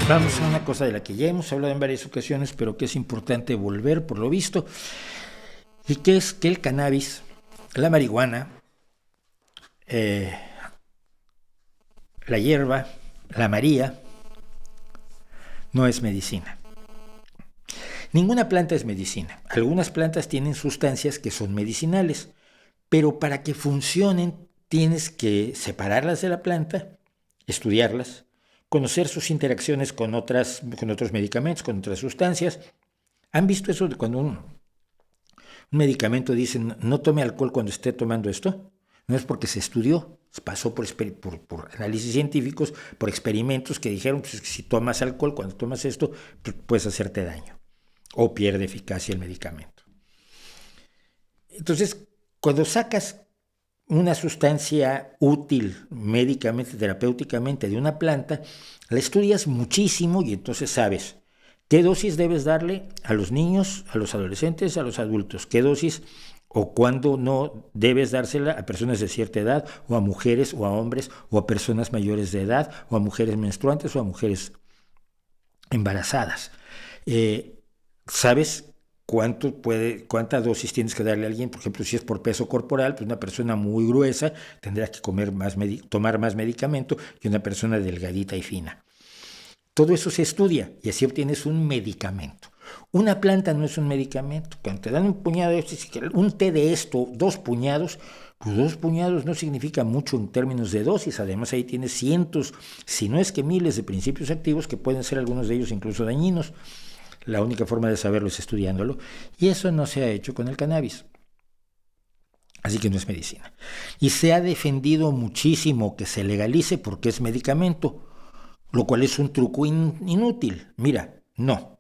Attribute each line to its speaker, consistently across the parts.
Speaker 1: Vamos a una cosa de la que ya hemos hablado en varias ocasiones, pero que es importante volver por lo visto, y que es que el cannabis, la marihuana, la hierba, la María, no es medicina. Ninguna planta es medicina. Algunas plantas tienen sustancias que son medicinales, pero para que funcionen tienes que separarlas de la planta, estudiarlas, conocer sus interacciones con otros medicamentos, con otras sustancias. ¿Han visto eso de cuando un medicamento dice no tome alcohol cuando esté tomando esto? No es porque se estudió, pasó por análisis científicos, por experimentos que dijeron que si tomas alcohol, cuando tomas esto, puedes hacerte daño o pierde eficacia el medicamento. Entonces, cuando sacas una sustancia útil médicamente, terapéuticamente de una planta, la estudias muchísimo y entonces sabes qué dosis debes darle a los niños, a los adolescentes, a los adultos, qué dosis o cuándo no debes dársela a personas de cierta edad o a mujeres o a hombres o a personas mayores de edad o a mujeres menstruantes o a mujeres embarazadas. ¿Sabes cuánta dosis tienes que darle a alguien? Por ejemplo, si es por peso corporal, pues una persona muy gruesa tendrá que tomar más medicamento que una persona delgadita y fina. Todo eso se estudia y así obtienes un medicamento. Una planta no es un medicamento. Cuando te dan un puñado de esto, un té de esto, 2 puñados, pues 2 puñados no significa mucho en términos de dosis. Además, ahí tienes cientos, si no es que miles de principios activos que pueden ser algunos de ellos incluso dañinos. La única forma de saberlo es estudiándolo, y eso no se ha hecho con el cannabis. Así que no es medicina. Y se ha defendido muchísimo que se legalice porque es medicamento, lo cual es un truco inútil. Mira, no.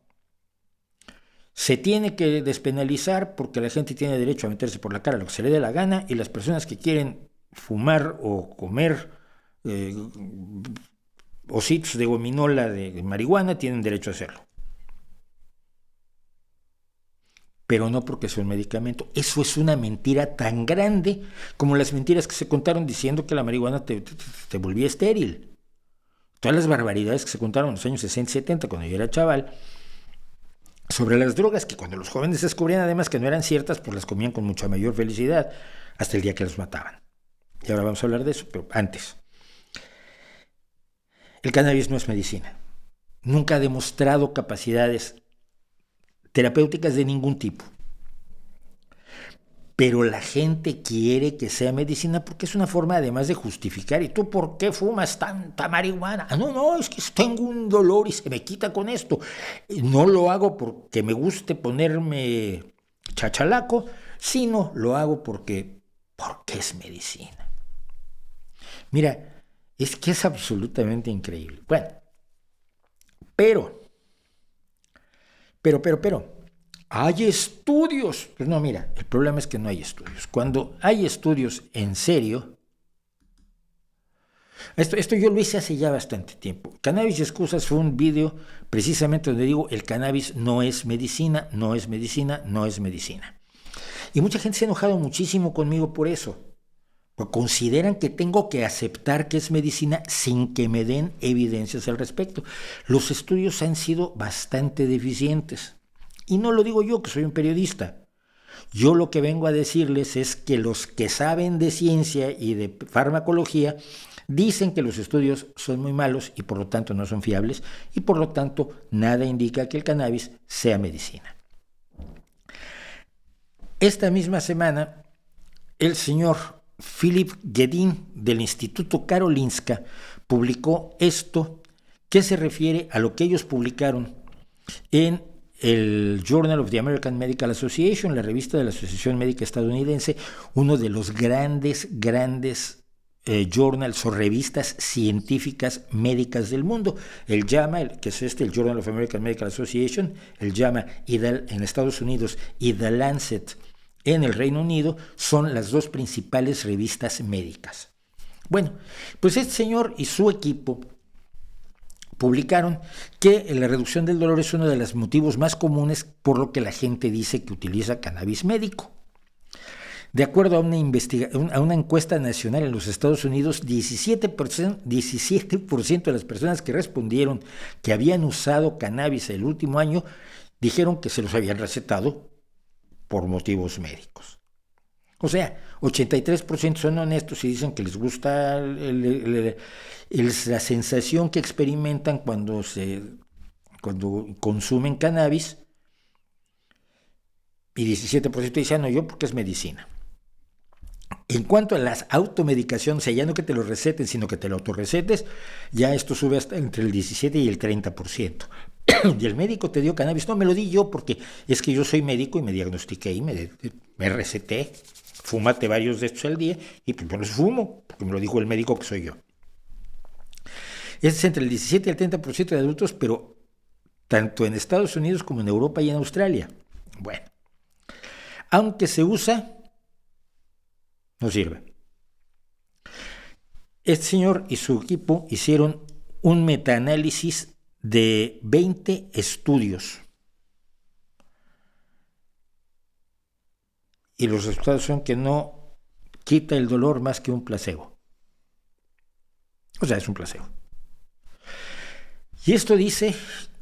Speaker 1: Se tiene que despenalizar porque la gente tiene derecho a meterse por la cara lo que se le dé la gana, y las personas que quieren fumar o comer ositos de gominola de marihuana tienen derecho a hacerlo. Pero no porque sea un medicamento. Eso es una mentira tan grande como las mentiras que se contaron diciendo que la marihuana te volvía estéril. Todas las barbaridades que se contaron en los años 60 y 70, cuando yo era chaval, sobre las drogas, que cuando los jóvenes descubrían además que no eran ciertas, pues las comían con mucha mayor felicidad, hasta el día que los mataban. Y ahora vamos a hablar de eso, pero antes. El cannabis no es medicina. Nunca ha demostrado capacidades terapéuticas de ningún tipo. Pero la gente quiere que sea medicina porque es una forma además de justificar. ¿Y tú por qué fumas tanta marihuana? No, es que tengo un dolor y se me quita con esto. No lo hago porque me guste ponerme chachalaco, sino lo hago porque es medicina. Mira, es que es absolutamente increíble. Bueno, pero, ¿hay estudios? Pues no, mira, el problema es que no hay estudios. Cuando hay estudios en serio, esto yo lo hice hace ya bastante tiempo. Cannabis y excusas fue un video precisamente donde digo, el cannabis no es medicina, no es medicina, no es medicina. Y mucha gente se ha enojado muchísimo conmigo por eso. Porque consideran que tengo que aceptar que es medicina sin que me den evidencias al respecto. Los estudios han sido bastante deficientes. Y no lo digo yo, que soy un periodista. Yo lo que vengo a decirles es que los que saben de ciencia y de farmacología dicen que los estudios son muy malos y por lo tanto no son fiables, y por lo tanto nada indica que el cannabis sea medicina. Esta misma semana, el señor Philip Gedin del Instituto Karolinska publicó esto que se refiere a lo que ellos publicaron en el Journal of the American Medical Association, la revista de la Asociación Médica Estadounidense, uno de los grandes journals o revistas científicas médicas del mundo. El JAMA, que es el Journal of American Medical Association, el JAMA en Estados Unidos y The Lancet en el Reino Unido, son las 2 principales revistas médicas. Bueno, pues este señor y su equipo publicaron que la reducción del dolor es uno de los motivos más comunes por lo que la gente dice que utiliza cannabis médico. De acuerdo a una encuesta nacional en los Estados Unidos, 17% de las personas que respondieron que habían usado cannabis el último año dijeron que se los habían recetado por motivos médicos. O sea, 83% son honestos y dicen que les gusta la sensación que experimentan cuando consumen cannabis, y 17% dicen, no, yo porque es medicina. En cuanto a las automedicaciones, o sea, ya no que te lo receten, sino que te lo autorrecetes, ya esto sube hasta entre el 17 y el 30%. Y el médico te dio cannabis. No, me lo di yo porque es que yo soy médico y me diagnostiqué y me receté. Fúmate varios de estos al día, y pues yo los fumo, porque me lo dijo el médico que soy yo. Es entre el 17 y el 30% de adultos, pero tanto en Estados Unidos como en Europa y en Australia. Bueno, aunque se usa, no sirve. Este señor y su equipo hicieron un metaanálisis de 20 estudios. Y los resultados son que no quita el dolor más que un placebo. O sea, es un placebo. Y esto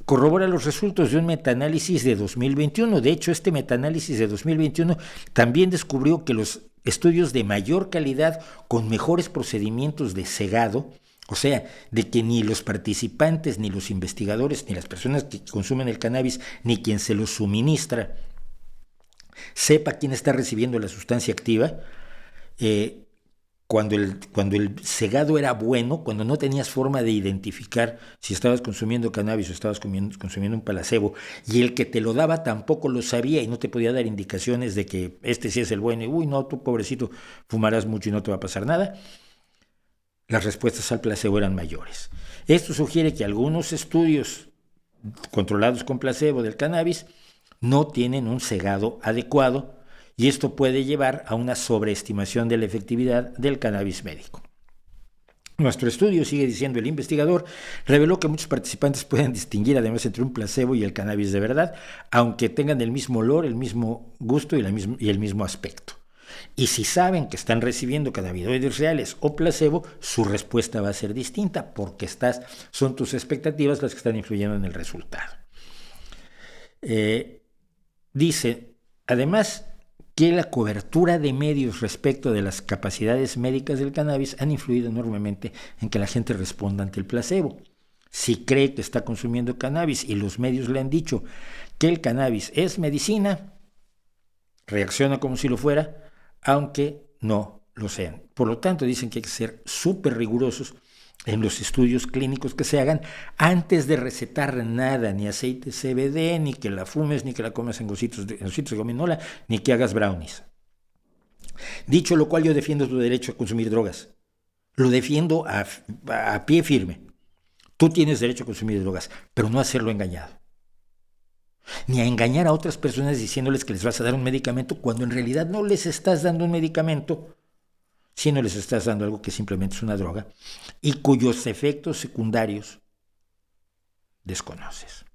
Speaker 1: corrobora los resultados de un metaanálisis de 2021. De hecho, este metaanálisis de 2021 también descubrió que los estudios de mayor calidad, con mejores procedimientos de cegado, o sea, de que ni los participantes, ni los investigadores, ni las personas que consumen el cannabis, ni quien se lo suministra, sepa quién está recibiendo la sustancia activa, cuando el cegado era bueno, cuando no tenías forma de identificar si estabas consumiendo cannabis o estabas consumiendo un placebo, y el que te lo daba tampoco lo sabía y no te podía dar indicaciones de que este sí es el bueno y uy, no, tú pobrecito, fumarás mucho y no te va a pasar nada, las respuestas al placebo eran mayores. Esto sugiere que algunos estudios controlados con placebo del cannabis no tienen un cegado adecuado, y esto puede llevar a una sobreestimación de la efectividad del cannabis médico. Nuestro estudio, sigue diciendo el investigador, reveló que muchos participantes pueden distinguir además entre un placebo y el cannabis de verdad, aunque tengan el mismo olor, el mismo gusto y el mismo aspecto. Y si saben que están recibiendo cannabinoides reales o placebo, su respuesta va a ser distinta, porque son tus expectativas las que están influyendo en el resultado. Dice, además, que la cobertura de medios respecto de las capacidades médicas del cannabis han influido enormemente en que la gente responda ante el placebo. Si cree que está consumiendo cannabis y los medios le han dicho que el cannabis es medicina, reacciona como si lo fuera, aunque no lo sean. Por lo tanto, dicen que hay que ser súper rigurosos en los estudios clínicos que se hagan antes de recetar nada, ni aceite CBD, ni que la fumes, ni que la comas en gocitos de gominola, ni que hagas brownies. Dicho lo cual, yo defiendo tu derecho a consumir drogas. Lo defiendo a pie firme. Tú tienes derecho a consumir drogas, pero no a hacerlo engañado. Ni a engañar a otras personas diciéndoles que les vas a dar un medicamento cuando en realidad no les estás dando un medicamento, sino les estás dando algo que simplemente es una droga y cuyos efectos secundarios desconoces.